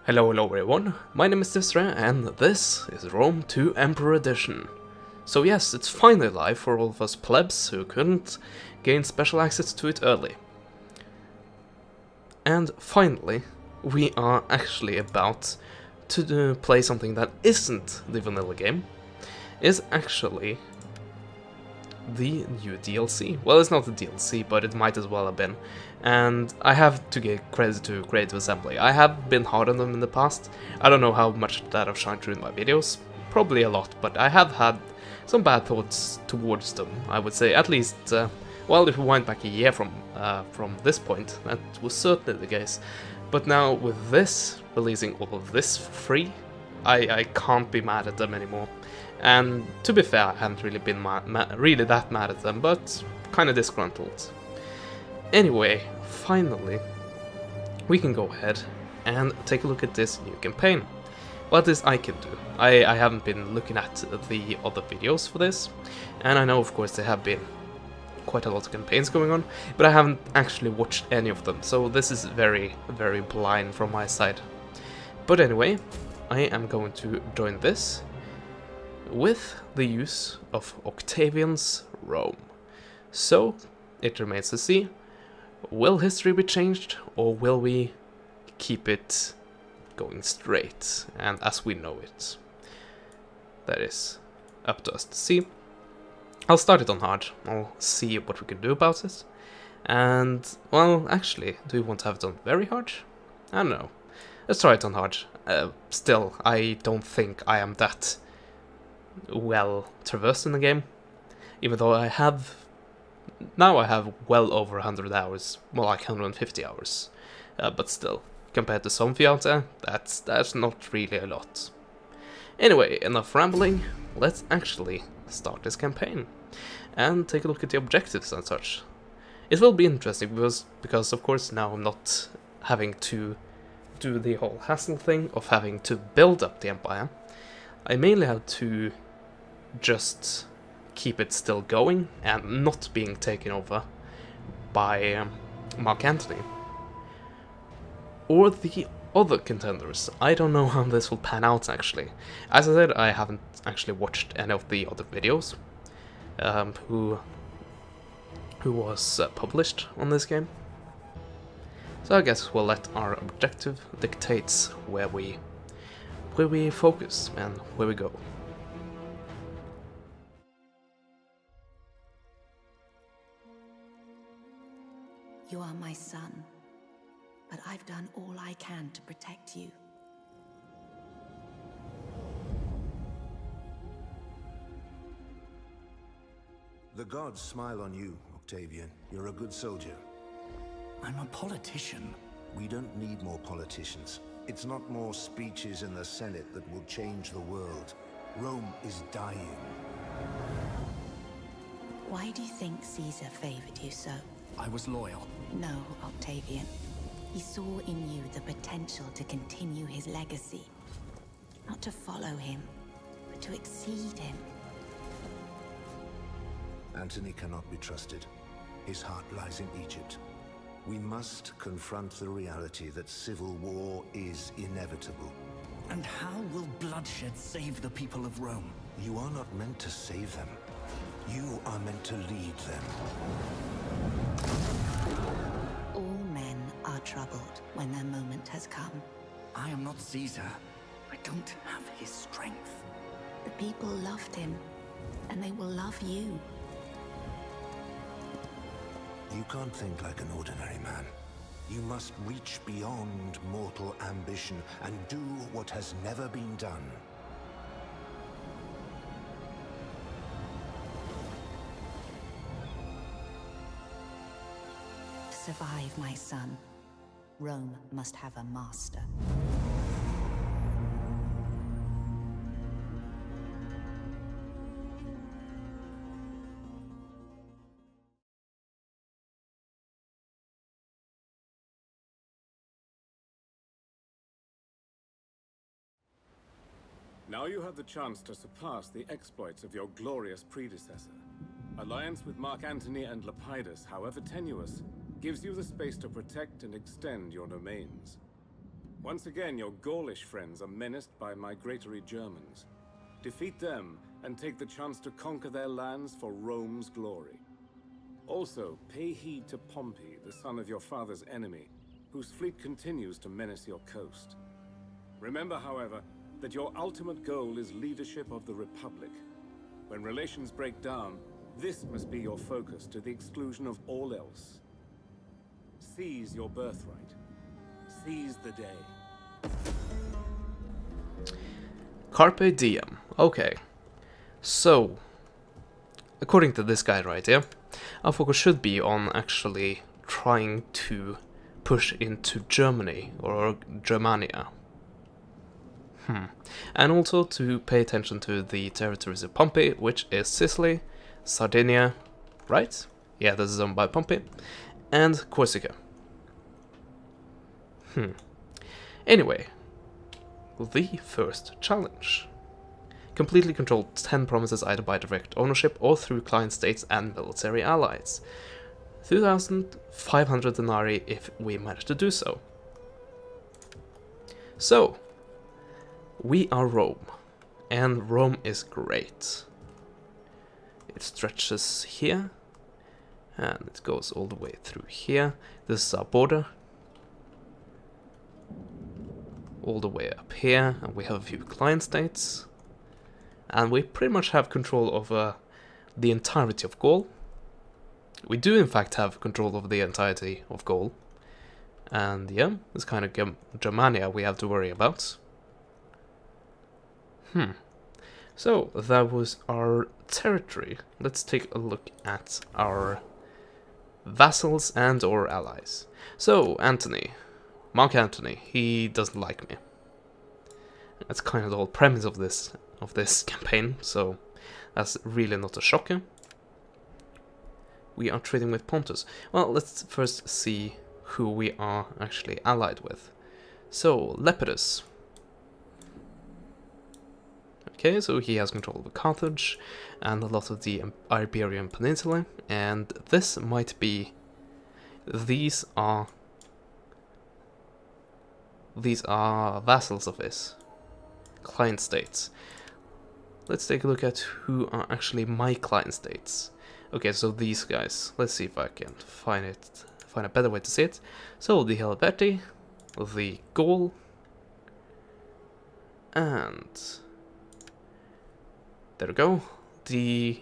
Hello everyone, my name is Disra and this is Rome 2 Emperor Edition. So yes, it's finally live for all of us plebs who couldn't gain special access to it early. And finally, we are actually about to play something that isn't the vanilla game. Is actually the new DLC. Well, it's not the DLC, but it might as well have been. And I have to give credit to Creative Assembly. I have been hard on them in the past. I don't know how much that have shined through in my videos. Probably a lot, but I have had some bad thoughts towards them, I would say. At least, well, if we went back a year from this point, that was certainly the case. But now, with this, releasing all of this for free, I can't be mad at them anymore. And to be fair, I haven't really been really that mad at them, but kind of disgruntled. Anyway, finally, we can go ahead and take a look at this new campaign. What is I can do. I haven't been looking at the other videos for this, and I know of course there have been quite a lot of campaigns going on, but I haven't actually watched any of them, so this is very, very blind from my side. But anyway, I am going to join this with the use of Octavian's Rome. So, it remains to see, will history be changed, or will we keep it going straight, and as we know it? That is up to us to see. I'll start it on hard, I'll see what we can do about it. And, well, actually, do we want to have it on very hard? I don't know. Let's try it on hard. Still, I don't think I am that well traversed in the game, even though I have well over 100 hours, more like 150 hours, but still, compared to some of you out there, that's not really a lot. Anyway, enough rambling, let's actually start this campaign and take a look at the objectives and such. It will be interesting because of course now I'm not having to do the whole hassle thing of having to build up the empire. I mainly have to just keep it still going and not being taken over by Mark Antony or the other contenders. I don't know how this will pan out actually. As I said, I haven't actually watched any of the other videos who was published on this game, so I guess we'll let our objective dictates where we focus and where we go. You are my son, but I've done all I can to protect you. The gods smile on you, Octavian. You're a good soldier. I'm a politician. We don't need more politicians. It's not more speeches in the Senate that will change the world. Rome is dying. Why do you think Caesar favored you so? I was loyal. No, Octavian. He saw in you the potential to continue his legacy. Not to follow him, but to exceed him. Antony cannot be trusted. His heart lies in Egypt. We must confront the reality that civil war is inevitable. And how will bloodshed save the people of Rome? You are not meant to save them. You are meant to lead them. All men are troubled when their moment has come. I am not Caesar. I don't have his strength. The people loved him, and they will love you. You can't think like an ordinary man. You must reach beyond mortal ambition and do what has never been done. To survive, my son, Rome must have a master. Now you have the chance to surpass the exploits of your glorious predecessor. Alliance with Mark Antony and Lepidus, however tenuous, gives you the space to protect and extend your domains. Once again, your Gaulish friends are menaced by migratory Germans. Defeat them and take the chance to conquer their lands for Rome's glory. Also, pay heed to Pompey, the son of your father's enemy, whose fleet continues to menace your coast. Remember, however, that your ultimate goal is leadership of the Republic. When relations break down, this must be your focus to the exclusion of all else. Seize your birthright. Seize the day. Carpe diem. Okay. So, according to this guy right here, our focus should be on actually trying to push into Germany, or Germania. And also to pay attention to the territories of Pompey, which is Sicily, Sardinia, right? Yeah, this is owned by Pompey, and Corsica. Anyway, the first challenge. Completely control 10 provinces either by direct ownership or through client states and military allies. 2,500 denarii if we manage to do so. So, we are Rome, and Rome is great. It stretches here, and it goes all the way through here. This is our border. All the way up here, and we have a few client states. And we pretty much have control over the entirety of Gaul. We do in fact have control over the entirety of Gaul. And yeah, it's kind of Germania we have to worry about. So, that was our territory. Let's take a look at our vassals and or allies. So, Antony. Mark Antony, he doesn't like me. That's kind of the whole premise of this campaign, so that's really not a shocker. We are trading with Pontus. Well, let's first see who we are actually allied with. So, Lepidus. Okay, so he has control over Carthage and a lot of the Iberian Peninsula, and this might be... These are vassals of his. Client states. Let's take a look at who are actually my client states. Okay, so these guys. Let's see if I can find a better way to see it. So the Helvetii, the Gaul, and there we go. The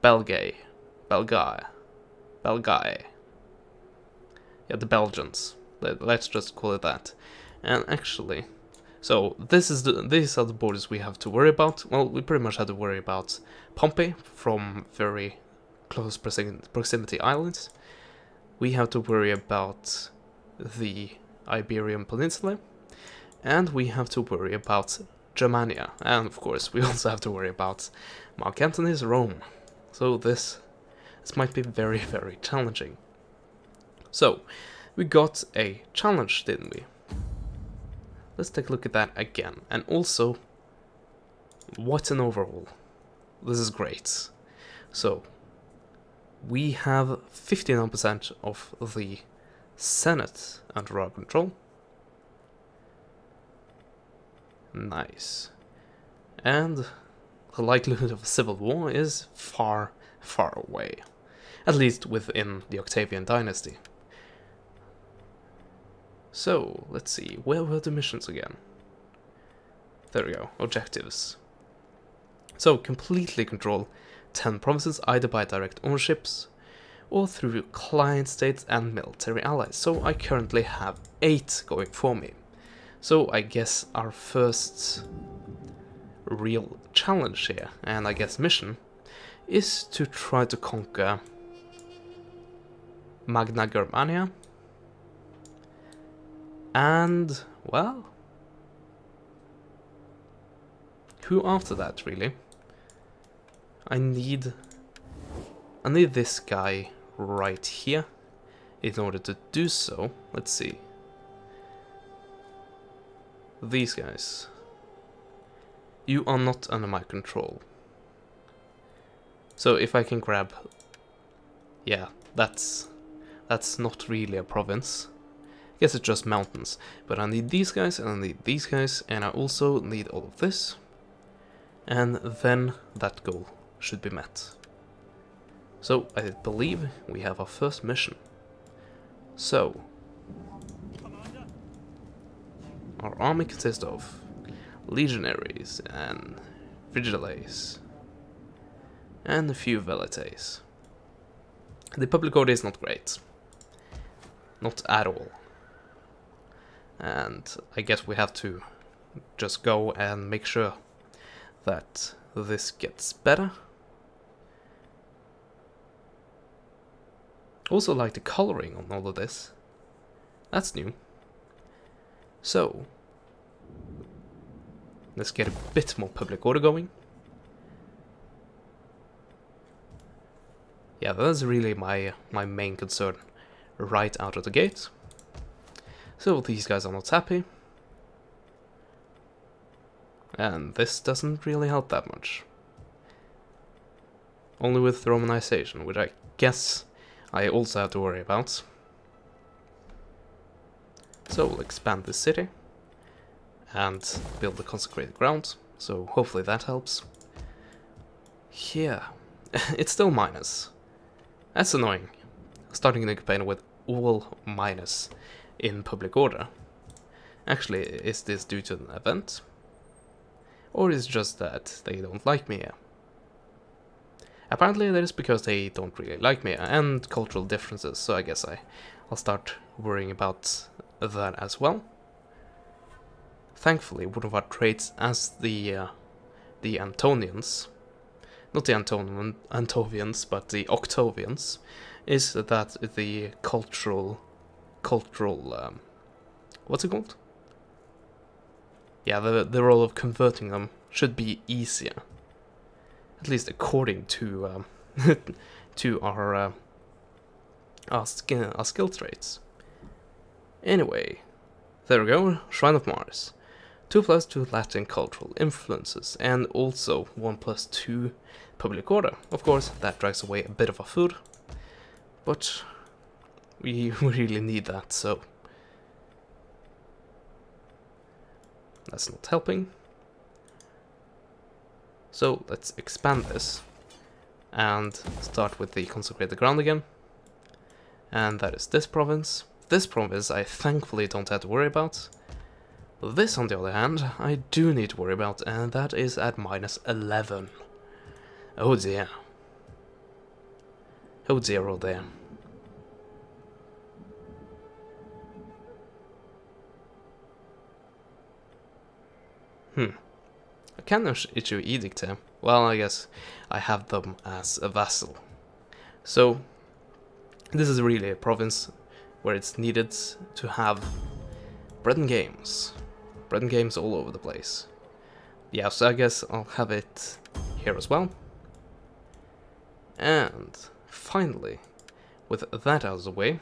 Belgae. Yeah, the Belgians. Let's just call it that. And actually, so these are the borders we have to worry about. Well, we pretty much have to worry about Pompey from very close proximity islands. We have to worry about the Iberian Peninsula, and we have to worry about Germania, and of course we also have to worry about Mark Antony's Rome. So this might be very, very challenging. So, we got a challenge, didn't we? Let's take a look at that again. And also, what an overhaul. This is great. So, we have 59% of the Senate under our control. Nice. And the likelihood of a civil war is far, far away. At least within the Octavian dynasty. So, let's see, where were the missions again? There we go, objectives. So, completely control 10 provinces either by direct ownerships or through client states and military allies. So, I currently have 8 going for me. So, I guess our first real challenge here, and I guess mission, is to try to conquer Magna Germania. And, well, who after that, really? I need this guy right here in order to do so. Let's see. These guys. You are not under my control. So if I can grab... Yeah, that's not really a province. Yes, it's just mountains. But I need these guys, and I need these guys, and I also need all of this. And then that goal should be met. So, I believe we have our first mission. So, our army consists of legionaries and vigiles and a few velites. The public order is not great. Not at all. And I guess we have to just go and make sure that this gets better. Also like the coloring on all of this. That's new. So, let's get a bit more public order going. Yeah, that's really my main concern right out of the gate. So these guys are not happy. And this doesn't really help that much. Only with Romanization, which I guess I also have to worry about. So we'll expand this city and build the consecrated ground, so hopefully that helps. Yeah, it's still minus. That's annoying. Starting a campaign with all minus in public order. Actually, is this due to an event? Or is it just that they don't like me here? Apparently that is because they don't really like me and cultural differences, so I guess I'll start worrying about that as well. Thankfully, one of our traits as the Antonians, not the Antovians, but the Octavians, is that the cultural, what's it called? Yeah, the role of converting them should be easier, at least according to to our skill traits. Anyway, there we go. Shrine of Mars. 2+2 Latin cultural influences, and also 1+2 public order. Of course, that drags away a bit of our food, but we really need that, so that's not helping. So let's expand this and start with the consecrated ground again. And that is this province. This province I thankfully don't have to worry about. This, on the other hand, I do need to worry about, and that is at -11. Oh dear. Oh dear, oh dear. I can issue edict here. Well, I guess I have them as a vassal. So, this is really a province where it's needed to have bread and games. Bread and games all over the place. Yeah, so I guess I'll have it here as well. And finally, with that out of the way,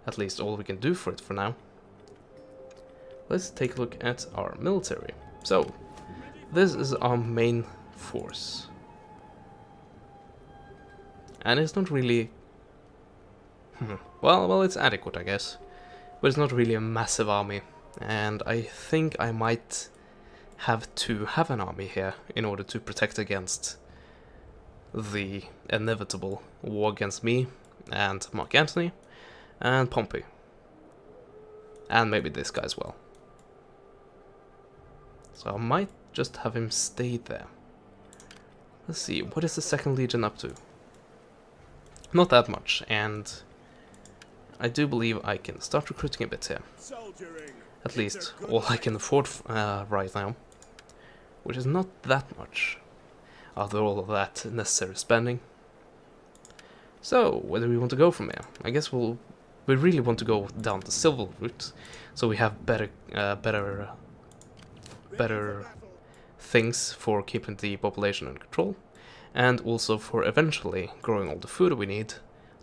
at least all we can do for it for now, let's take a look at our military. So, this is our main force. And it's not really... well, it's adequate, I guess. But it's not really a massive army. And I think I might have to have an army here in order to protect against the inevitable war against me and Mark Antony and Pompey. And maybe this guy as well. So I might just have him stay there. Let's see, what is the Second Legion up to? Not that much, and I do believe I can start recruiting a bit here. At least all I can afford right now, which is not that much after all of that necessary spending. So, where do we want to go from here? I guess we really want to go down the civil route, so we have better things for keeping the population under control, and also for eventually growing all the food we need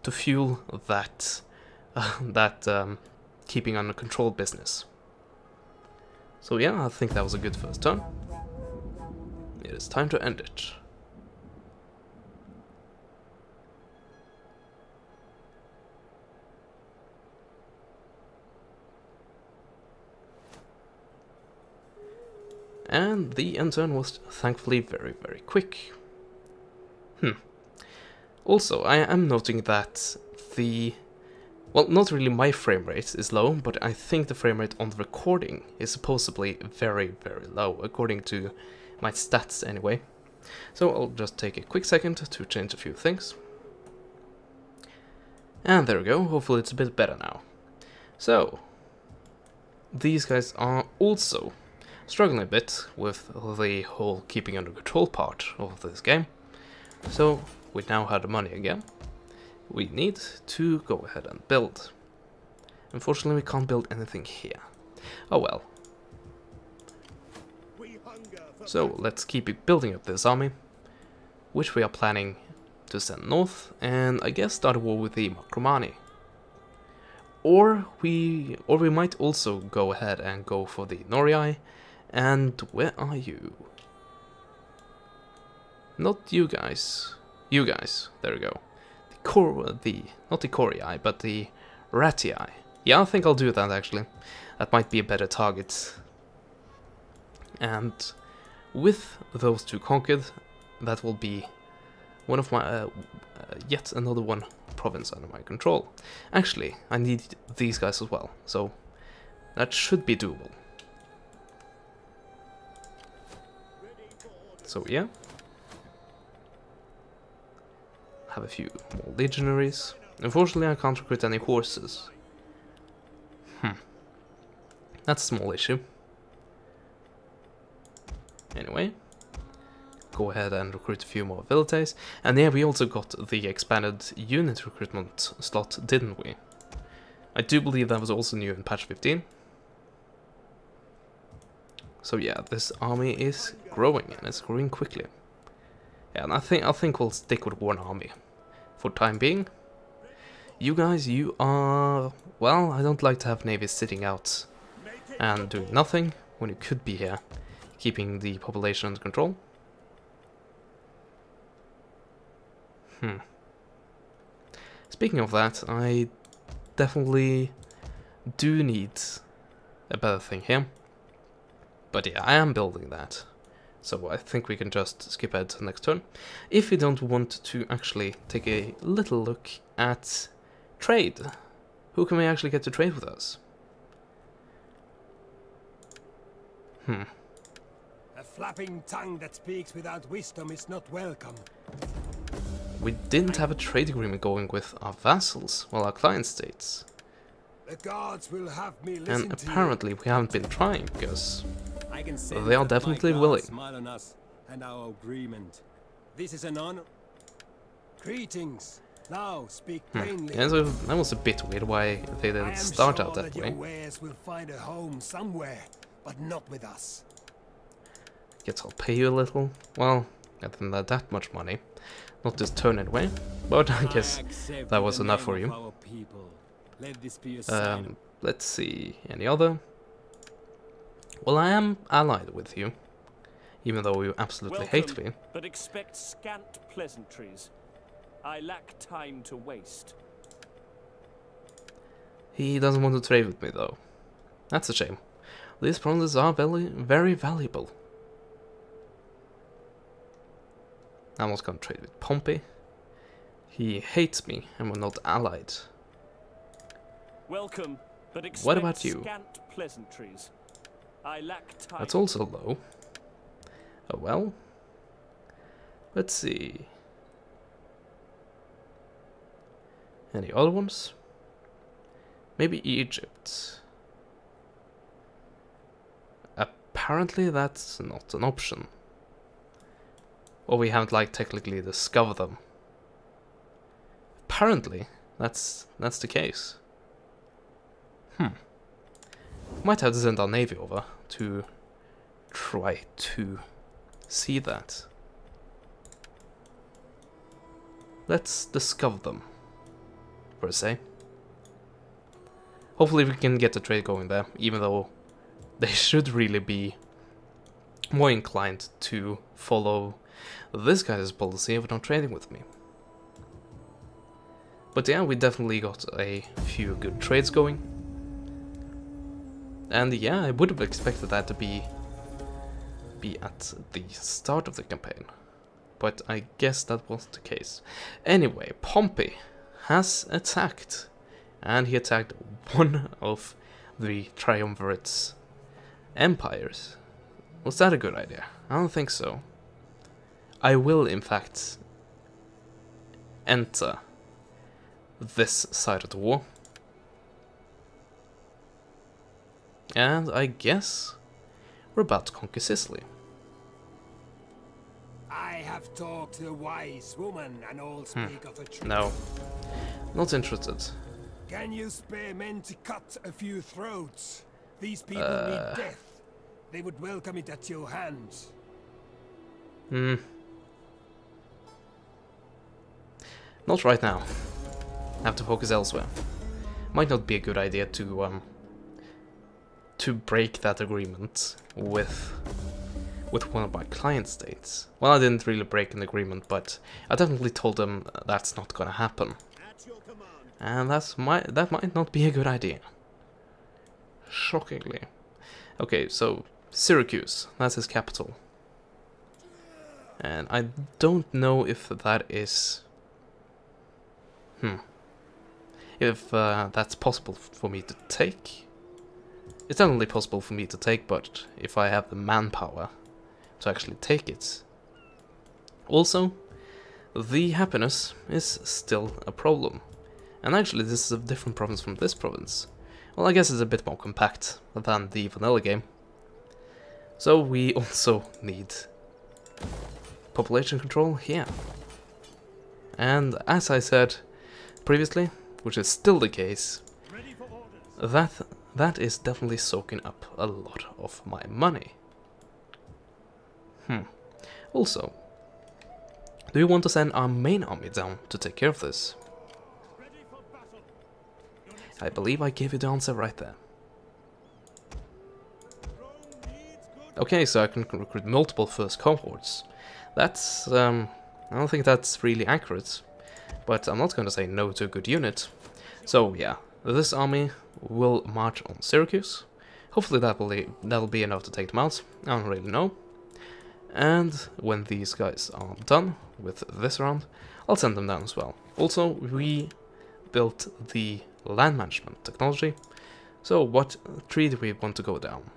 to fuel that keeping under control business. So yeah, I think that was a good first turn. It is time to end it. And the end turn was thankfully very, very quick. Also, I am noting that the... well, not really my frame rate is low, but I think the frame rate on the recording is supposedly very, very low, according to my stats anyway. So I'll just take a quick second to change a few things. And there we go, hopefully it's a bit better now. So, these guys are also struggling a bit with the whole keeping under control part of this game. So, we now have the money again. We need to go ahead and build. Unfortunately, we can't build anything here. Oh well. So, let's keep building up this army, which we are planning to send north, and I guess start a war with the Macromani. Or we might also go ahead and go for the Norii. And where are you? Not you guys. You guys. There we go. Not the Corii, but the Ratii. Yeah, I think I'll do that actually. That might be a better target. And with those two conquered, that will be one of my yet another one province under my control. Actually, I need these guys as well, so that should be doable. So yeah, have a few more legionaries. Unfortunately, I can't recruit any horses. That's a small issue. Anyway, go ahead and recruit a few more abilities. And yeah, we also got the expanded unit recruitment slot, didn't we? I do believe that was also new in patch 15. So yeah, this army is growing, and it's growing quickly. Yeah, and I think we'll stick with one army for time being. You guys, you are... well, I don't like to have navies sitting out and doing nothing when you could be here, keeping the population under control. Speaking of that, I definitely do need a better thing here. But yeah, I am building that. So I think we can just skip ahead to the next turn. If you don't want to actually take a little look at trade, who can we actually get to trade with us? A flapping tongue that speaks without wisdom is not welcome. We didn't have a trade agreement going with our vassals, well, our client states. The gods will have me listen And apparently we haven't been trying, because they are definitely my willing. smile on us and our agreement. This is an honor. Greetings. Now speak plainly. Yeah, so that was a bit weird why they didn't start out that way. Your wares will find a home somewhere, but not with us. Guess I'll pay you a little. Well, I didn't have that much money. Not this turn anyway, but I guess that was enough for you. Let this be a Let's see, any other? Well, I am allied with you, even though you absolutely hate me. But expect scant pleasantries. I lack time to waste. He doesn't want to trade with me though. That's a shame. These provinces are very valuable. I'm not gonna trade with Pompey. He hates me and we're not allied. Welcome, but expect What about you? Scant pleasantries. I lack time. That's also low. Oh well. Let's see. Any other ones? Maybe Egypt. Apparently that's not an option. Or we haven't like technically discovered them. Apparently that's the case. Might have to send our navy over to try to see that. Let's discover them, per se. Hopefully we can get the trade going there, even though they should really be more inclined to follow this guy's policy of not trading with me. But yeah, we definitely got a few good trades going. And yeah, I would have expected that to be be at the start of the campaign. But I guess that wasn't the case. Anyway, Pompey has attacked. And he attacked one of the Triumvirate's empires. Was that a good idea? I don't think so. I will, in fact, enter this side of the war. And I guess we're about to conquer Sicily. I have talked to a wise woman, and all speak of a truth. No, not interested. Can you spare men to cut a few throats? These people need death. They would welcome it at your hands. Not right now. I have to focus elsewhere. Might not be a good idea to break that agreement with one of my client states. Well, I didn't really break an agreement, but I definitely told them that's not gonna happen. And that might not be a good idea. Shockingly. Okay, so Syracuse, that's his capital. And I don't know if that is... If that's possible for me to take. It's definitely possible for me to take, but if I have the manpower to actually take it. Also, the happiness is still a problem. And actually this is a different province from this province. Well, I guess it's a bit more compact than the vanilla game. So we also need population control here. And as I said previously, which is still the case, that is definitely soaking up a lot of my money. Also, do you want to send our main army down to take care of this? I believe I gave you the answer right there. Okay, so I can recruit multiple first cohorts. That's, I don't think that's really accurate, but I'm not going to say no to a good unit. So yeah, this army will march on Syracuse. Hopefully that'll be enough to take them out. I don't really know. And when these guys are done with this round, I'll send them down as well. Also, we built the land management technology. So what tree do we want to go down?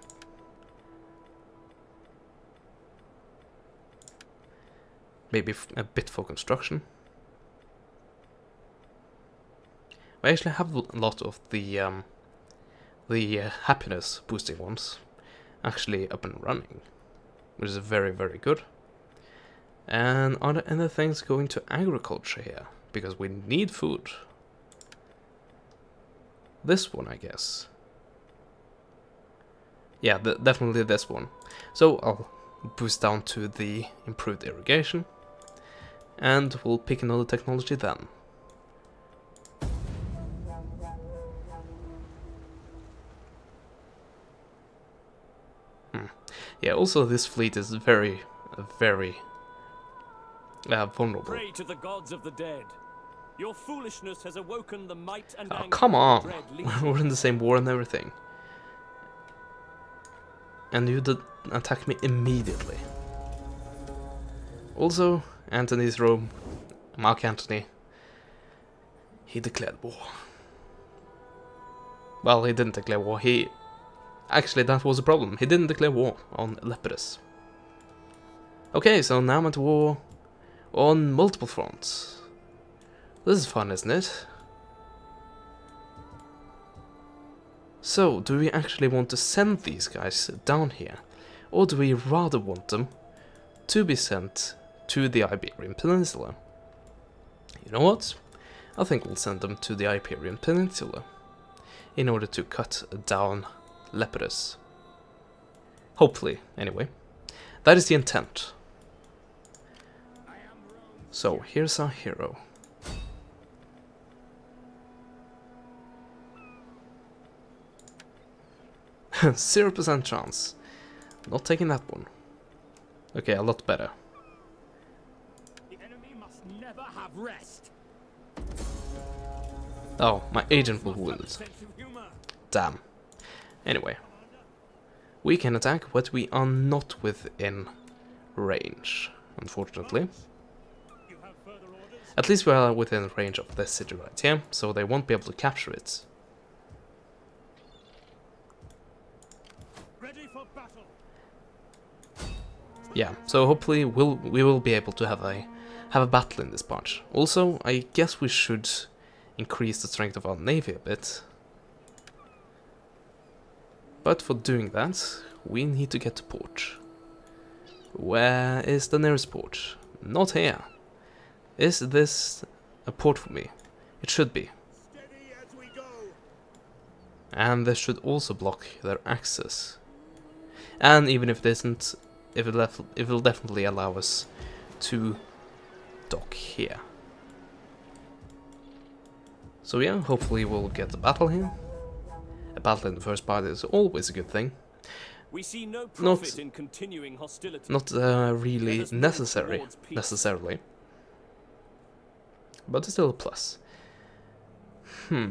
Maybe a bit for construction. We actually have a lot of the happiness boosting ones actually up and running, which is very, very good. And are there any things going to agriculture here? Because we need food. This one, I guess. Yeah, definitely this one. So I'll boost down to the improved irrigation. And we'll pick another technology then. Yeah, also this fleet is very, very vulnerable. Pray to the gods of the dead. Your foolishness has awoken the might and Oh, anger come of on! the dread legion. We're in the same war and everything. And you did attack me immediately. Also, Antony's Rome, Mark Antony, he declared war. Well, he didn't declare war, actually, that was a problem. He didn't declare war on Lepidus. Okay, so now I'm at war on multiple fronts. This is fun, isn't it? So, do we actually want to send these guys down here? Or do we rather want them to be sent to the Iberian Peninsula? You know what? I think we'll send them to the Iberian Peninsula in order to cut down Lepidus. Hopefully, anyway. That is the intent. So, here's our hero. %0 chance. Not taking that one. Okay, a lot better. The enemy must never have rest. Oh, my agent was wounded. Damn. Anyway. We can attack, but we are not within range, unfortunately. At least we are within range of this city right here, so they won't be able to capture it. Ready for battle. Yeah, so hopefully we will be able to have a battle in this part. Also, I guess we should increase the strength of our navy a bit. But for doing that, we need to get to port. Where is the nearest port? Not here. Is this a port for me? It should be. And this should also block their access. And even if it isn't, it will definitely allow us to dock here. So yeah, hopefully we'll get a battle here. A battle in the first part is always a good thing. We see no profit in continuing hostility. Not really necessarily. But it's still a plus. I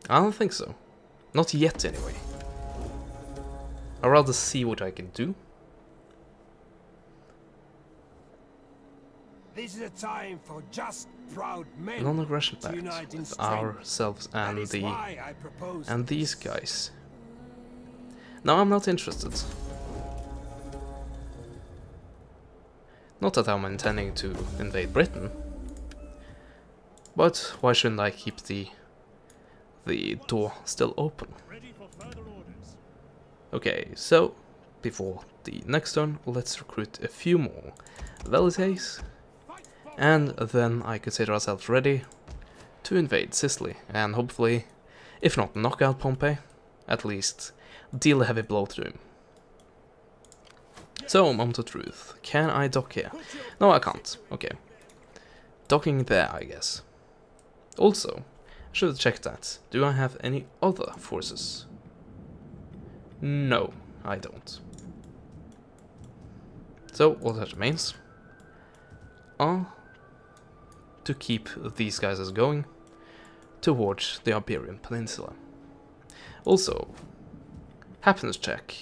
don't think so. Not yet, anyway. I'd rather see what I can do. This is a time for just proud men. Non-aggression to pact unite in with strength. ourselves That and is why I propose these guys. No, I'm not interested. Not that I'm intending to invade Britain, but why shouldn't I keep the door still open? Ready for further orders. Okay, so before the next turn, let's recruit a few more velites, and then I consider ourselves ready to invade Sicily, and hopefully, if not knock out Pompey, at least deal a heavy blow to him. So, moment of truth. Can I dock here? No, I can't. Okay. Docking there, I guess. Also, I should have checked that. Do I have any other forces? No, I don't. So, all that remains are to keep these guys as going towards the Iberian Peninsula. Also, happiness check.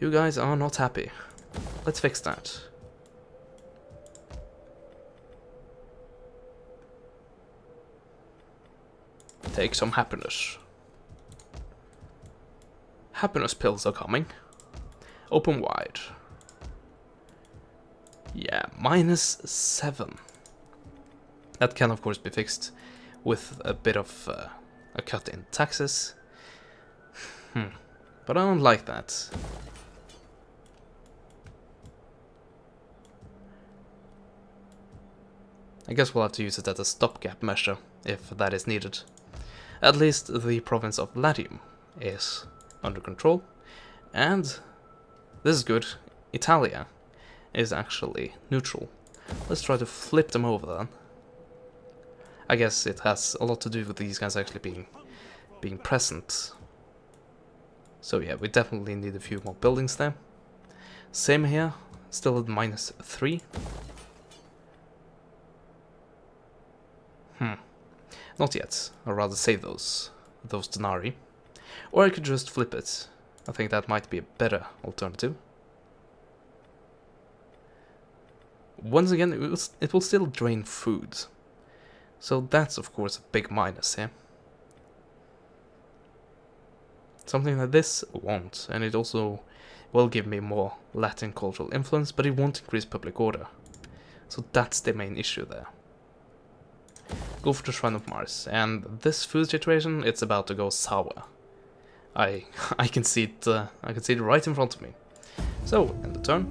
You guys are not happy. Let's fix that. Take some happiness. Happiness pills are coming. Open wide. Yeah, -7. That can of course be fixed with a bit of a cut in taxes. But I don't like that. I guess we'll have to use it as a stopgap measure, if that is needed. At least the province of Latium is under control, and this is good, Italia is actually neutral. Let's try to flip them over then. I guess it has a lot to do with these guys actually being present. So yeah, we definitely need a few more buildings there. Same here, still at -3. Not yet. I'd rather save those denarii. Or I could just flip it. I think that might be a better alternative. Once again, it will still drain food. So that's of course a big minus here. Something like this won't, and it also will give me more Latin cultural influence, but it won't increase public order. So that's the main issue there. Go for the Shrine of Mars, and this food situation, it's about to go sour. I can see it. I can see it right in front of me. So end the turn,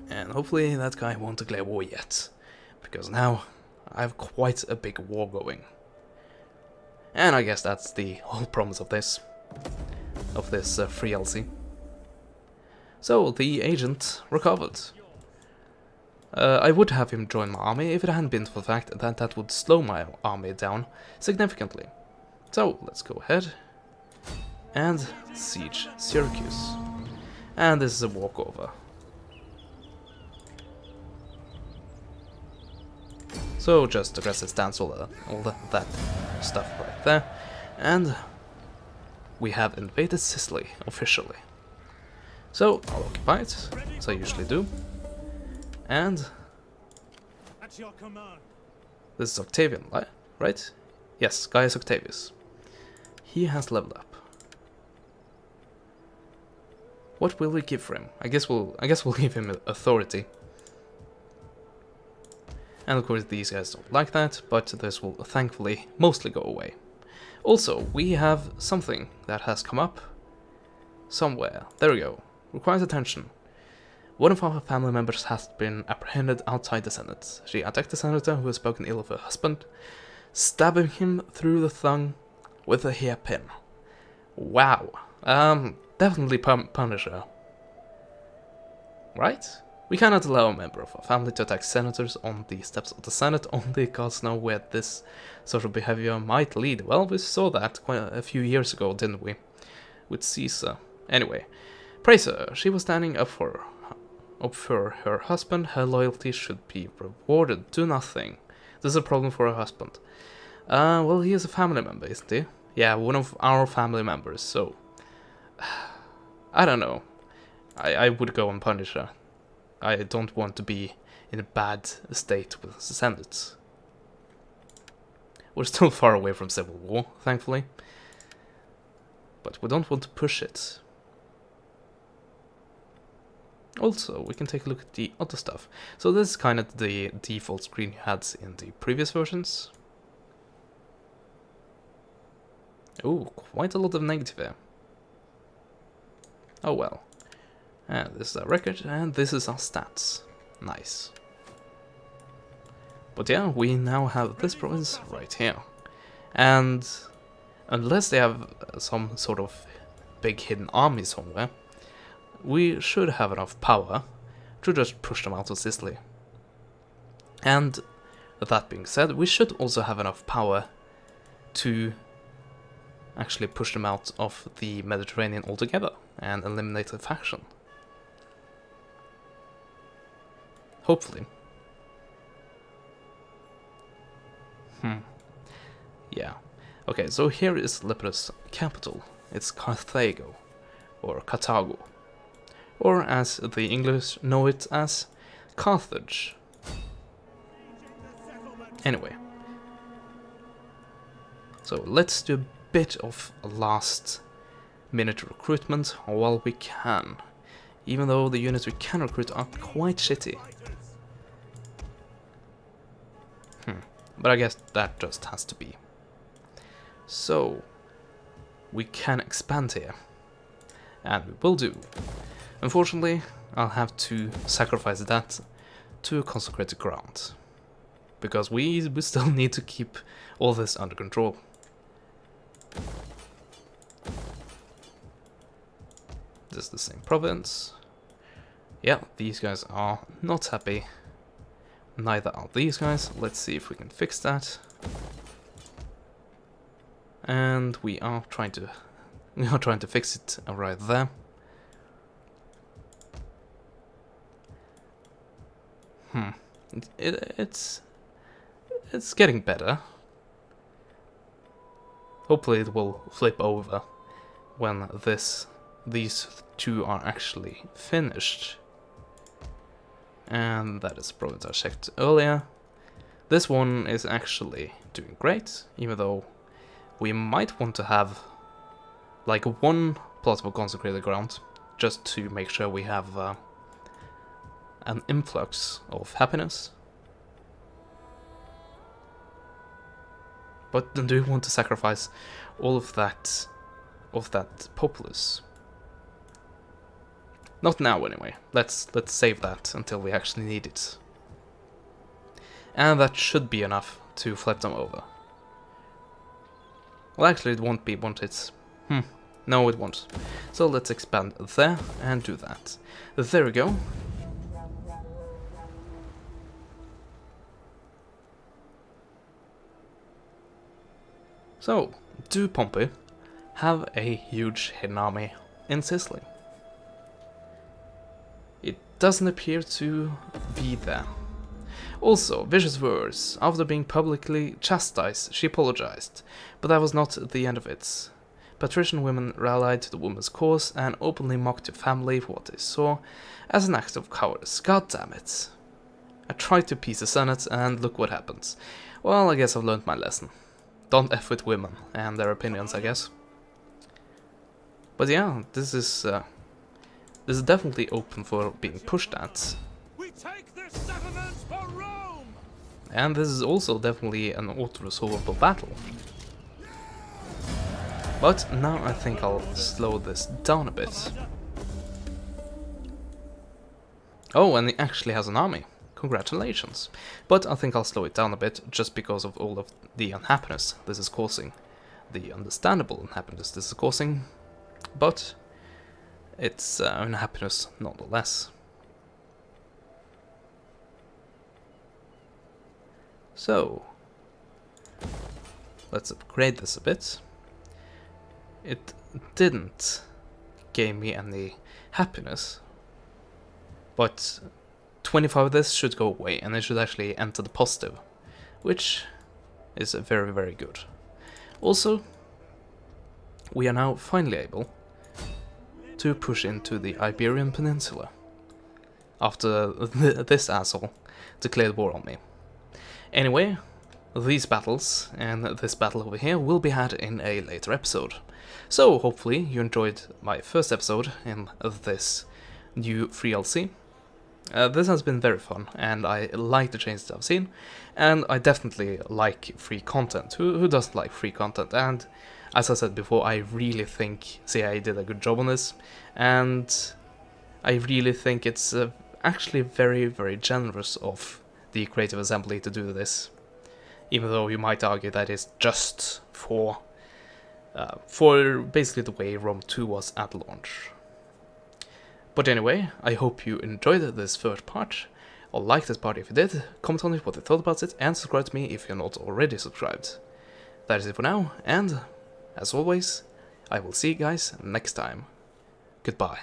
and hopefully that guy won't declare war yet, because now I have quite a big war going. And I guess that's the whole promise of this free LC. So the agent recovered. I would have him join my army if it hadn't been for the fact that that would slow my army down significantly. So let's go ahead and siege Syracuse. And this is a walkover. So just aggressive stance, all that stuff right there. And we have invaded Sicily, officially. So, I'll occupy it, as I usually do. And At your command. this is Octavian, right? Yes, Gaius Octavius. He has leveled up. What will we give for him? I guess we'll give him authority. And of course these guys don't like that, but this will thankfully mostly go away. Also, we have something that has come up somewhere. There we go. Requires attention. One of our family members has been apprehended outside the Senate. She attacked the senator who has spoken ill of her husband, stabbing him through the thumb with a hairpin. Wow. Definitely punish her. Right? We cannot allow a member of our family to attack senators on the steps of the Senate, only gods know where this sort of behavior might lead. Well, we saw that quite a few years ago, didn't we? With Caesar. Anyway, praise her. She was standing up for her husband. Her loyalty should be rewarded. Do nothing. This is a problem for her husband. Well, he is a family member, isn't he? Yeah, one of our family members, so... I don't know. I would go and punish her. I don't want to be in a bad state with the Senate. We're still far away from civil war, thankfully. But we don't want to push it. Also, we can take a look at the other stuff. So this is kind of the default screen you had in the previous versions. Oh, quite a lot of negative here. Oh well. And this is our record, and this is our stats. Nice. But yeah, we now have this province right here. And unless they have some sort of big hidden army somewhere, we should have enough power to just push them out of Sicily. And that being said, we should also have enough power to actually push them out of the Mediterranean altogether and eliminate the faction. Hopefully. Yeah. Okay, so here is Lepidus' capital. It's Carthago, or Carthago, or as the English know it as Carthage. Anyway. So let's do a bit of last minute recruitment while we can. Even though the units we can recruit are quite shitty. But I guess that just has to be. So, we can expand here. And we will do. Unfortunately, I'll have to sacrifice that to consecrated ground. Because we still need to keep all this under control. This is the same province. Yeah, these guys are not happy. Neither are these guys. Let's see if we can fix that. And we are trying to fix it right there. It's getting better. Hopefully it will flip over when these two are actually finished. And that is the province I checked earlier. This one is actually doing great, even though we might want to have like one plot of consecrated ground, just to make sure we have an influx of happiness. But then do we want to sacrifice all of that populace? Not now, anyway. Let's save that until we actually need it. And that should be enough to flip them over. Well, actually, it won't be, won't it? No, it won't. So let's expand there and do that. There we go. So, do Pompey have a huge hidden army in Sicily? It doesn't appear to be there. Also, vicious words. After being publicly chastised, she apologized, but that was not the end of it. Patrician women rallied to the woman's cause and openly mocked her family for what they saw as an act of cowardice. God damn it. I tried to appease the Senate, and look what happens. Well, I guess I've learned my lesson. Don't F with women and their opinions, I guess. But yeah, this is definitely open for being pushed at. We take this settlement for Rome! And this is also definitely an auto-resolvable battle. But now I think I'll slow this down a bit. Oh, and he actually has an army. Congratulations. But I think I'll slow it down a bit, just because of all of the unhappiness this is causing. The understandable unhappiness this is causing. But it's unhappiness nonetheless. So, let's upgrade this a bit. It didn't give me any happiness, but 25 of this should go away and it should actually enter the positive, which is very, very good. Also, we are now finally able to push into the Iberian Peninsula after this asshole declared war on me. Anyway, these battles and this battle over here will be had in a later episode. So hopefully you enjoyed my first episode in this new free DLC. This has been very fun, and I like the changes I've seen, and I definitely like free content. Who doesn't like free content? And as I said before, I really think CIA did a good job on this, and I really think it's actually very, very generous of the Creative Assembly to do this. Even though you might argue that it's just for basically the way Rome 2 was at launch. But anyway, I hope you enjoyed this first part, or liked this part if you did, comment on it what you thought about it, and subscribe to me if you're not already subscribed. That is it for now, and as always, I will see you guys next time. Goodbye.